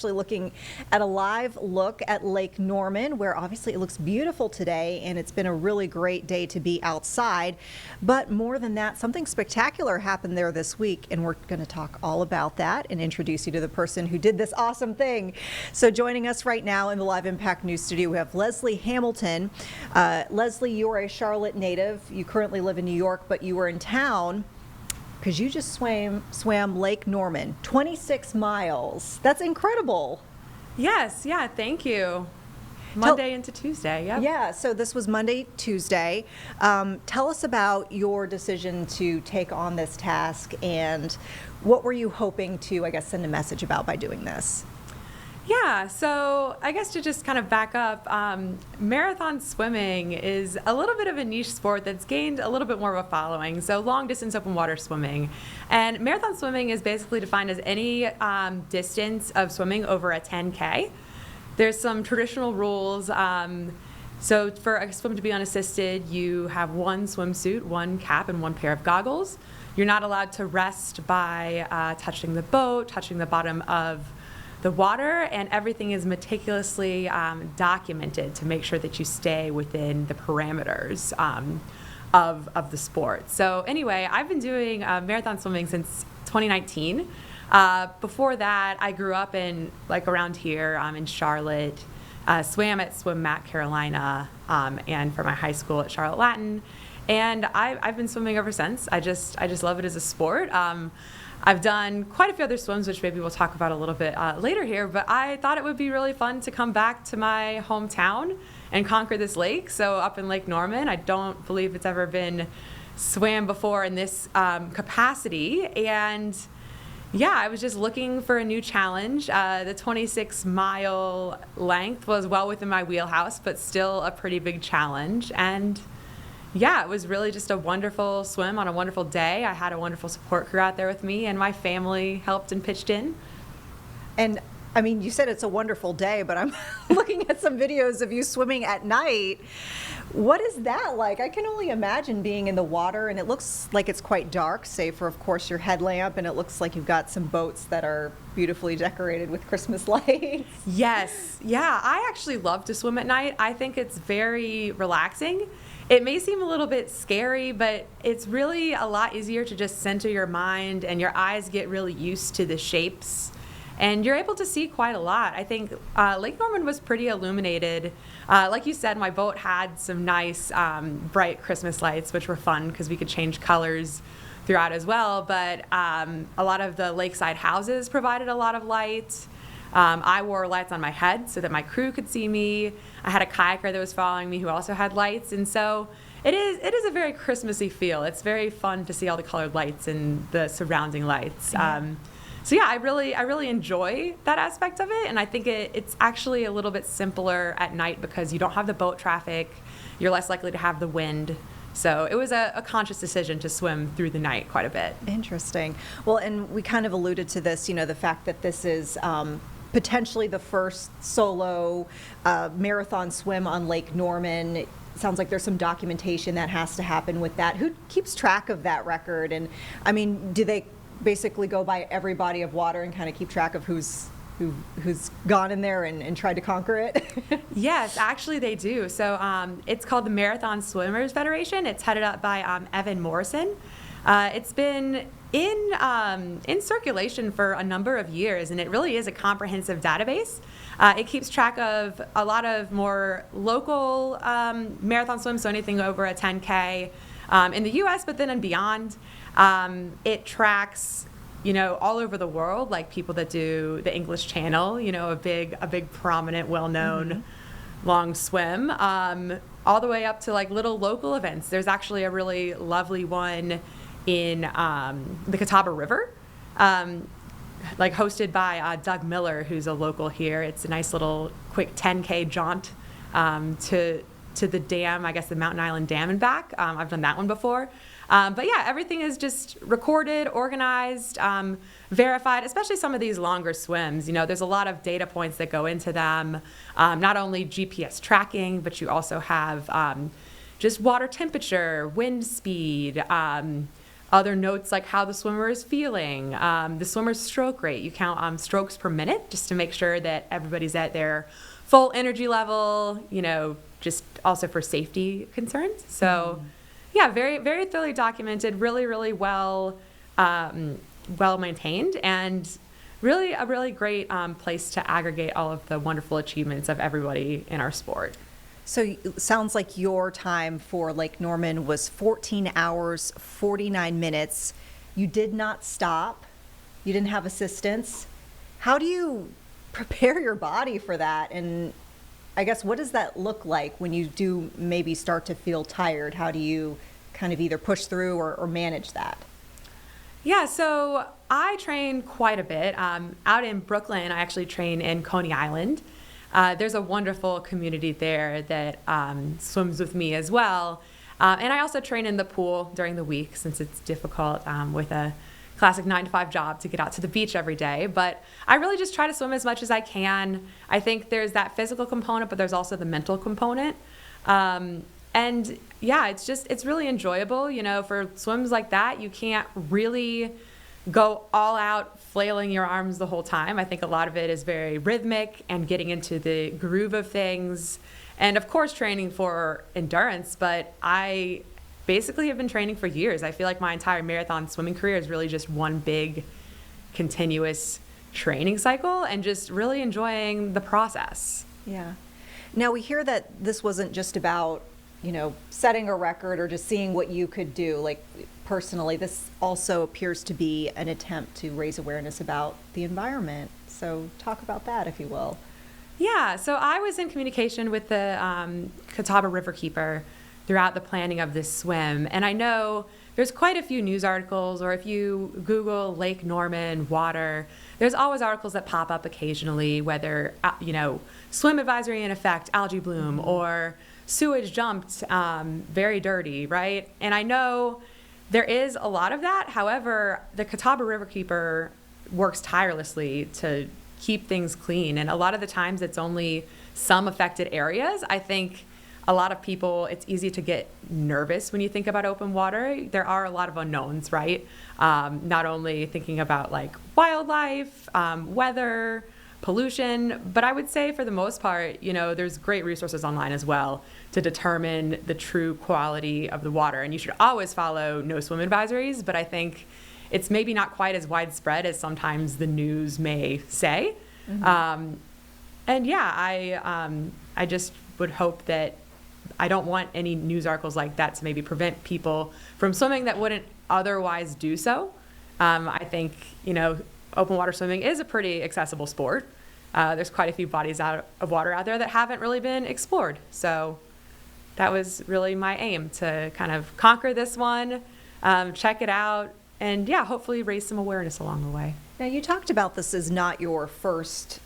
actually looking at a live look at Lake Norman, where obviously it looks beautiful today, and it's been a really great day to be outside. But more than that, something spectacular happened there this week, and we're going to talk all about that and introduce you to the person who did this awesome thing. So joining us right now in the Live Impact News studio, we have Leslie Hamilton. Leslie, you're a Charlotte native. You currently live in New York, but you were in town because you just swam Lake Norman, 26 miles. That's incredible. Yes, yeah, thank you. Monday into Tuesday, yeah. Yeah, so this was Monday, Tuesday. Tell us about your decision to take on this task, and what were you hoping to, I guess, send a message about by doing this? Yeah, so I guess to just kind of back up, marathon swimming is a little bit of a niche sport that's gained a little bit more of a following. So long distance open water swimming. And marathon swimming is basically defined as any distance of swimming over a 10K. There's some traditional rules. So for a swim to be unassisted, you have one swimsuit, one cap, and one pair of goggles. You're not allowed to rest by touching the boat, touching the bottom of the water, and everything is meticulously documented to make sure that you stay within the parameters of the sport. So anyway, I've been doing marathon swimming since 2019. Before that, I grew up in around here in Charlotte, swam at Swim Mac Carolina, and for my high school at Charlotte Latin, and I've been swimming ever since. I just love it as a sport. I've done quite a few other swims, which maybe we'll talk about a little bit later here, but I thought it would be really fun to come back to my hometown and conquer this lake. So up in Lake Norman, I don't believe it's ever been swam before in this capacity. And yeah, I was just looking for a new challenge. The 26-mile length was well within my wheelhouse, but still a pretty big challenge. And yeah, it was really just a wonderful swim on a wonderful day. I had a wonderful support crew out there with me, and my family helped and pitched in. And I mean, you said it's a wonderful day, but I'm looking at some videos of you swimming at night. What is that like? I can only imagine being in the water, and it looks like it's quite dark, save for, of course, your headlamp, and it looks like you've got some boats that are beautifully decorated with Christmas lights. Yes, yeah, I actually love to swim at night. I think it's very relaxing. It may seem a little bit scary, but it's really a lot easier to just center your mind, and your eyes get really used to the shapes, and you're able to see quite a lot. I think Lake Norman was pretty illuminated. Like you said, my boat had some nice bright Christmas lights, which were fun because we could change colors throughout as well, but a lot of the lakeside houses provided a lot of light. I wore lights on my head so that my crew could see me. I had a kayaker that was following me who also had lights, and so it is a very Christmassy feel. It's very fun to see all the colored lights and the surrounding lights. So yeah, I really enjoy that aspect of it, and I think it's actually a little bit simpler at night because you don't have the boat traffic. You're less likely to have the wind. So it was a conscious decision to swim through the night quite a bit. Interesting. Well, and we kind of alluded to this, the fact that this is potentially the first solo marathon swim on Lake Norman. It sounds like there's some documentation that has to happen with that. Who keeps track of that record? And I mean, do they basically go by every body of water and kind of keep track of who's gone in there and tried to conquer it? Yes, actually they do. So it's called the Marathon Swimmers Federation. It's headed up by Evan Morrison. It's been in circulation for a number of years, and it really is a comprehensive database. It keeps track of a lot of more local marathon swims, so anything over a 10K in the U.S., but then and beyond. It tracks, all over the world, like people that do the English Channel, a big prominent, well-known long swim, all the way up to like little local events. There's actually a really lovely one in the Catawba River, hosted by Doug Miller, who's a local here. It's a nice little quick 10K jaunt to the dam, I guess the Mountain Island Dam and back. I've done that one before. But yeah, everything is just recorded, organized, verified, especially some of these longer swims. There's a lot of data points that go into them, not only GPS tracking, but you also have just water temperature, wind speed, other notes like how the swimmer is feeling, the swimmer's stroke rate. You count strokes per minute just to make sure that everybody's at their full energy level, just also for safety concerns. So yeah, very, very thoroughly documented, really, really well maintained, and really a really great place to aggregate all of the wonderful achievements of everybody in our sport. So it sounds like your time for Lake Norman was 14 hours, 49 minutes. You did not stop. You didn't have assistance. How do you prepare your body for that? And I guess, what does that look like when you do maybe start to feel tired? How do you kind of either push through or manage that? Yeah, so I train quite a bit. Out in Brooklyn, I actually train in Coney Island. There's a wonderful community there that swims with me as well. And I also train in the pool during the week, since it's difficult with a classic 9-to-5 job to get out to the beach every day. But I really just try to swim as much as I can. I think there's that physical component, but there's also the mental component. And yeah, it's really enjoyable. For swims like that, you can't really go all out flailing your arms the whole time. I think a lot of it is very rhythmic and getting into the groove of things. And of course, training for endurance, but I basically have been training for years. I feel like my entire marathon swimming career is really just one big continuous training cycle and just really enjoying the process. Yeah. Now we hear that this wasn't just about, setting a record or just seeing what you could do. Like personally, this also appears to be an attempt to raise awareness about the environment. So talk about that, if you will. Yeah, so I was in communication with the Catawba River keeper throughout the planning of this swim. And I know there's quite a few news articles, or if you Google Lake Norman water, there's always articles that pop up occasionally, whether, swim advisory in effect, algae bloom, or sewage dumped, very dirty, right? And I know there is a lot of that. However, the Catawba River keeper works tirelessly to keep things clean. And a lot of the times it's only some affected areas. I think a lot of people, it's easy to get nervous when you think about open water. There are a lot of unknowns, right? Not only thinking about like wildlife, weather, pollution, but I would say for the most part, there's great resources online as well to determine the true quality of the water. And you should always follow no swim advisories, but I think it's maybe not quite as widespread as sometimes the news may say. Mm-hmm. And yeah, I just would hope that I don't want any news articles like that to maybe prevent people from swimming that wouldn't otherwise do so. I think, open water swimming is a pretty accessible sport. There's quite a few bodies of water out there that haven't really been explored. So that was really my aim, to kind of conquer this one, check it out, and yeah, hopefully raise some awareness along the way. Now, you talked about this as not your first,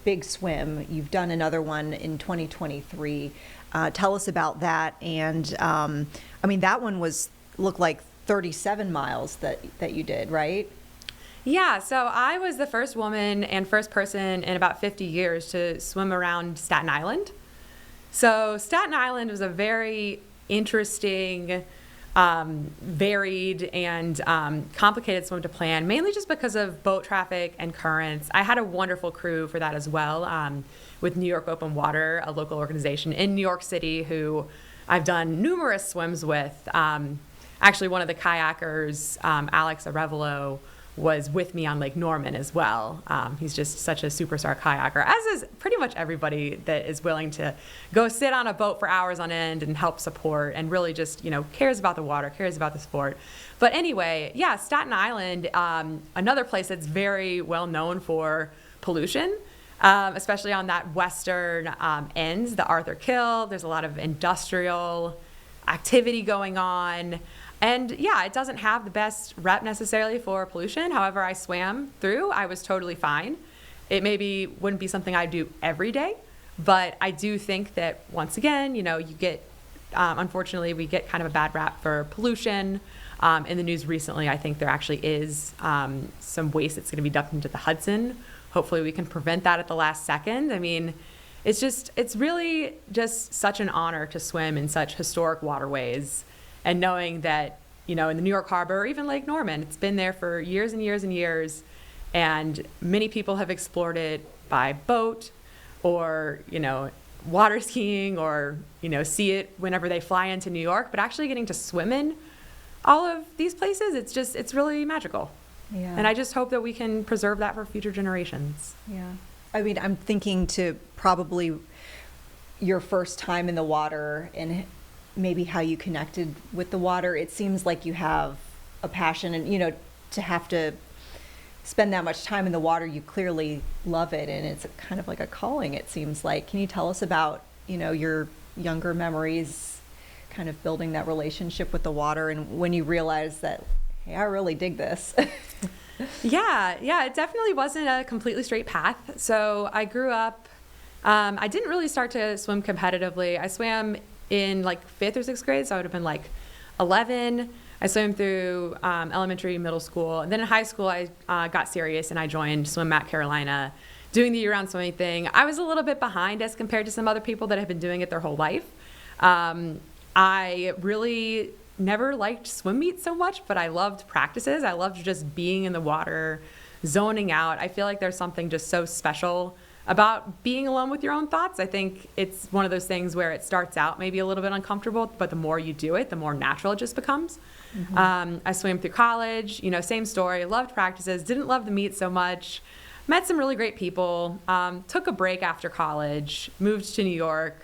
big swim. You've done another one in 2023. Tell us about that. And that one looked like 37 miles that you did, right? Yeah, so I was the first woman and first person in about 50 years to swim around Staten Island. So Staten Island was a very interesting, varied, and complicated swim to plan, mainly just because of boat traffic and currents. I had a wonderful crew for that as well, with New York Open Water, a local organization in New York City who I've done numerous swims with. Actually, one of the kayakers, Alex Arevalo, was with me on Lake Norman as well. He's just such a superstar kayaker, as is pretty much everybody that is willing to go sit on a boat for hours on end and help support and really just, cares about the water, cares about the sport. But anyway, yeah, Staten Island, another place that's very well known for pollution, especially on that western end, the Arthur Kill. There's a lot of industrial activity going on. And yeah, it doesn't have the best rep necessarily for pollution. However, I swam through. I was totally fine. It maybe wouldn't be something I do every day, but I do think that once again, you get, unfortunately, we get kind of a bad rap for pollution. In the news recently, I think there actually is some waste that's going to be dumped into the Hudson. Hopefully we can prevent that at the last second. It's really just such an honor to swim in such historic waterways. And knowing that, in the New York Harbor or even Lake Norman. It's been there for years and years and years. And many people have explored it by boat or, water skiing or, see it whenever they fly into New York. But actually getting to swim in all of these places, it's really magical. Yeah. And I just hope that we can preserve that for future generations. Yeah. I mean, I'm thinking to probably your first time in the water and maybe how you connected with the water. It seems like you have a passion and, to have to spend that much time in the water, you clearly love it. And it's kind of like a calling, it seems like. Can you tell us about, your younger memories, kind of building that relationship with the water and when you realized that, hey, I really dig this? Yeah, it definitely wasn't a completely straight path. So I grew up, I didn't really start to swim competitively. I swam in like 5th or 6th grade, so I would have been like 11. I swam through elementary, middle school, and then in high school I got serious and I joined Swim at Carolina, doing the year-round swimming thing. I was a little bit behind as compared to some other people that have been doing it their whole life. I really never liked swim meets so much, but I loved practices. I loved just being in the water, zoning out. I feel like there's something just so special about being alone with your own thoughts. I think it's one of those things where it starts out maybe a little bit uncomfortable, but the more you do it, the more natural it just becomes. Mm-hmm. I swam through college, same story, loved practices, didn't love the meet so much, met some really great people, took a break after college, moved to New York,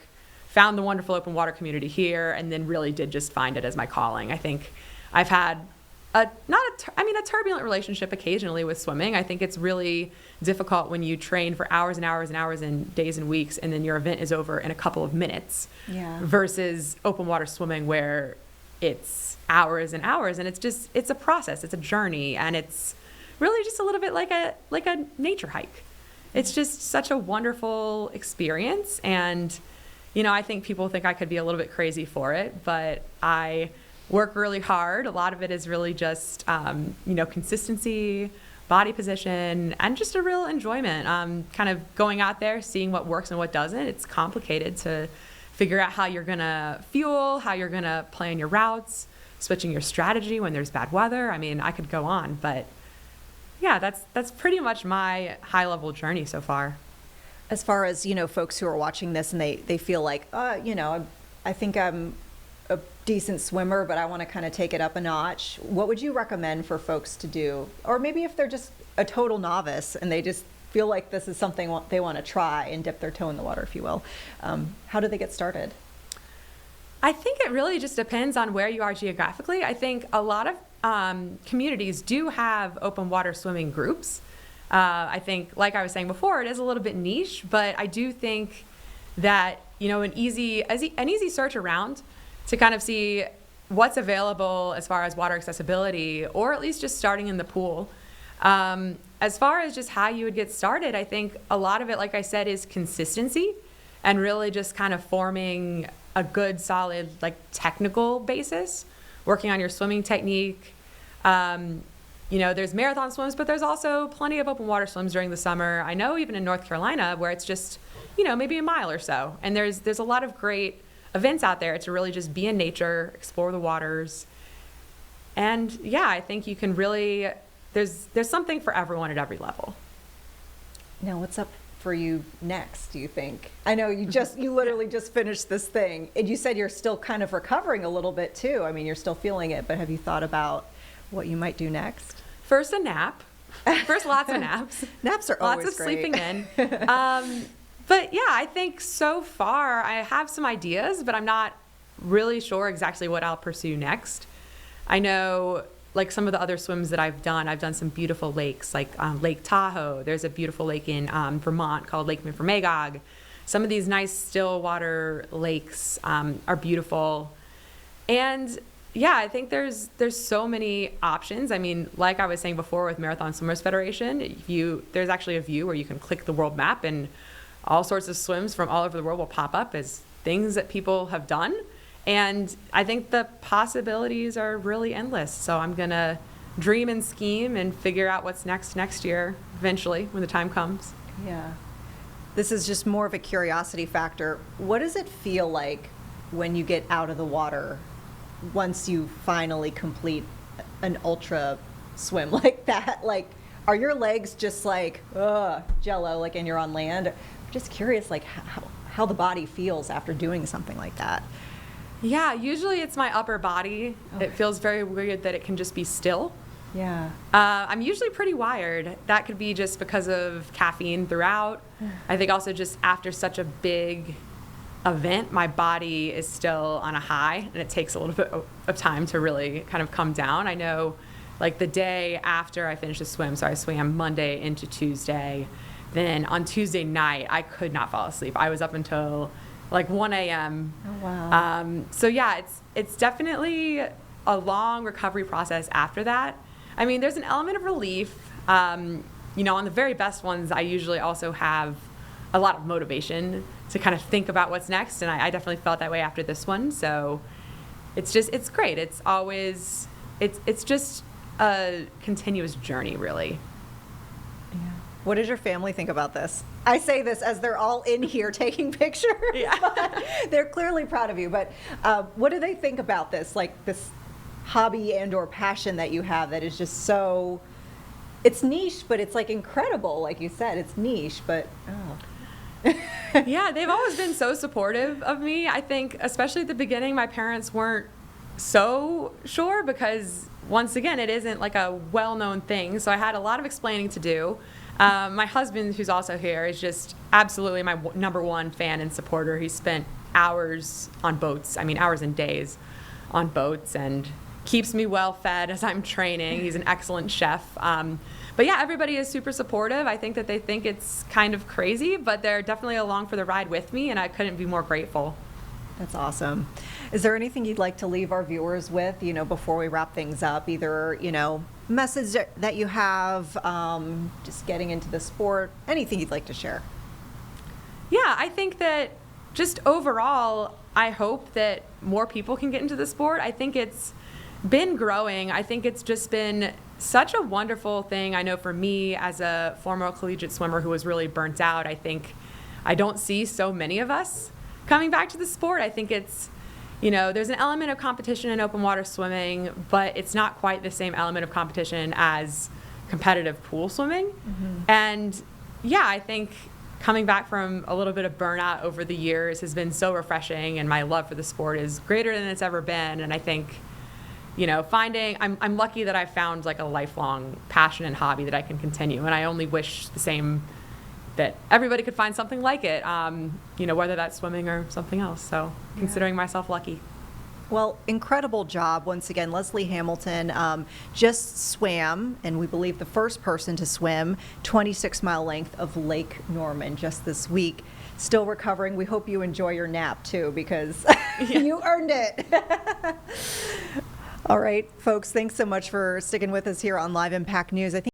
found the wonderful open water community here, and then really did just find it as my calling. I think I've had a turbulent relationship occasionally with swimming. I think it's really difficult when you train for hours and hours and hours and days and weeks, and then your event is over in a couple of minutes. Yeah. Versus open water swimming where it's hours and hours, and it's a process, it's a journey, and it's really just a little bit like a nature hike. It's just such a wonderful experience, and I think people think I could be a little bit crazy for it, but I work really hard. A lot of it is really just, consistency, body position, and just a real enjoyment. Kind of going out there, seeing what works and what doesn't. It's complicated to figure out how you're going to fuel, how you're going to plan your routes, switching your strategy when there's bad weather. I mean, I could go on, but yeah, that's pretty much my high-level journey so far. As far as, folks who are watching this and they feel like, I think I'm a decent swimmer, but I want to kind of take it up a notch. What would you recommend for folks to do? Or maybe if they're just a total novice and they just feel like this is something they want to try and dip their toe in the water, if you will. How do they get started? I think it really just depends on where you are geographically. I think a lot of communities do have open water swimming groups. I think, like I was saying before, it is a little bit niche, but I do think that, an easy search around to kind of see what's available as far as water accessibility, or at least just starting in the pool. As far as just how you would get started, I think a lot of it, like I said, is consistency and really just kind of forming a good, solid, technical basis, working on your swimming technique. There's marathon swims, but there's also plenty of open water swims during the summer. I know even in North Carolina where it's just, maybe a mile or so. And there's a lot of great events out there to really just be in nature, explore the waters. And yeah, I think you can really, there's something for everyone at every level. Now, what's up for you next, do you think? I know you literally just finished this thing, and you said you're still kind of recovering a little bit too. I mean, you're still feeling it, but have you thought about what you might do next? First, a nap. First, lots of naps. Naps are always lots of great. Sleeping in. But yeah, I think so far I have some ideas, but I'm not really sure exactly what I'll pursue next. I know, some of the other swims that I've done some beautiful lakes, like Lake Tahoe. There's a beautiful lake in Vermont called Lake Memphremagog. Some of these nice still water lakes are beautiful. And yeah, I think there's so many options. I mean, like I was saying before with Marathon Swimmers Federation, there's actually a view where you can click the world map and all sorts of swims from all over the world will pop up as things that people have done. And I think the possibilities are really endless. So I'm going to dream and scheme and figure out what's next year, eventually, when the time comes. Yeah. This is just more of a curiosity factor. What does it feel like when you get out of the water once you finally complete an ultra swim like that? Like, are your legs just like, jello, like, and you're on land? I'm just curious, like, how the body feels after doing something like that. Yeah, usually it's my upper body. Okay. It feels very weird that it can just be still. Yeah. I'm usually pretty wired. That could be just because of caffeine throughout. I think also just after such a big event, my body is still on a high, and it takes a little bit of time to really kind of come down. I know, like the day after I finished the swim, so I swam Monday into Tuesday. Then on Tuesday night, I could not fall asleep. I was up until like 1 a.m. Oh, wow. So yeah, it's definitely a long recovery process after that. I mean, there's an element of relief. On the very best ones, I usually also have a lot of motivation to kind of think about what's next, and I definitely felt that way after this one. So it's great. It's just a continuous journey, really. Yeah. What does your family think about this? I say this as they're all in here taking pictures. Yeah. But they're clearly proud of you. But what do they think about this? Like this hobby and or passion that you have that is just so, it's niche, but it's like incredible. Like you said, it's niche, but Yeah, they've always been so supportive of me. I think, especially at the beginning, my parents weren't so sure because, once again, it isn't like a well-known thing. So I had a lot of explaining to do. My husband, who's also here, is just absolutely my number one fan and supporter. He spent hours on boats, hours and days on boats, and keeps me well fed as I'm training. He's an excellent chef. But yeah, everybody is super supportive. I think that they think it's kind of crazy, but they're definitely along for the ride with me, and I couldn't be more grateful. that's awesome. Is there anything you'd like to leave our viewers with, before we wrap things up? Either, message that you have, just getting into the sport, anything you'd like to share? Yeah, I think that just overall, I hope that more people can get into the sport. I think it's been growing. I think it's just been such a wonderful thing. I know for me, as a former collegiate swimmer who was really burnt out, I think I don't see so many of us coming back to the sport. I think it's, there's an element of competition in open water swimming, but it's not quite the same element of competition as competitive pool swimming. Mm-hmm. And yeah, I think coming back from a little bit of burnout over the years has been so refreshing, and my love for the sport is greater than it's ever been. And I think, I'm lucky that I found like a lifelong passion and hobby that I can continue. And I only wish the same, that everybody could find something like it, whether that's swimming or something else. So considering myself lucky. Well, incredible job. Once again, Leslie Hamilton just swam, and we believe the first person to swim 26-mile length of Lake Norman just this week. Still recovering. We hope you enjoy your nap too, because you earned it. All right, folks, thanks so much for sticking with us here on Live Impact News. I think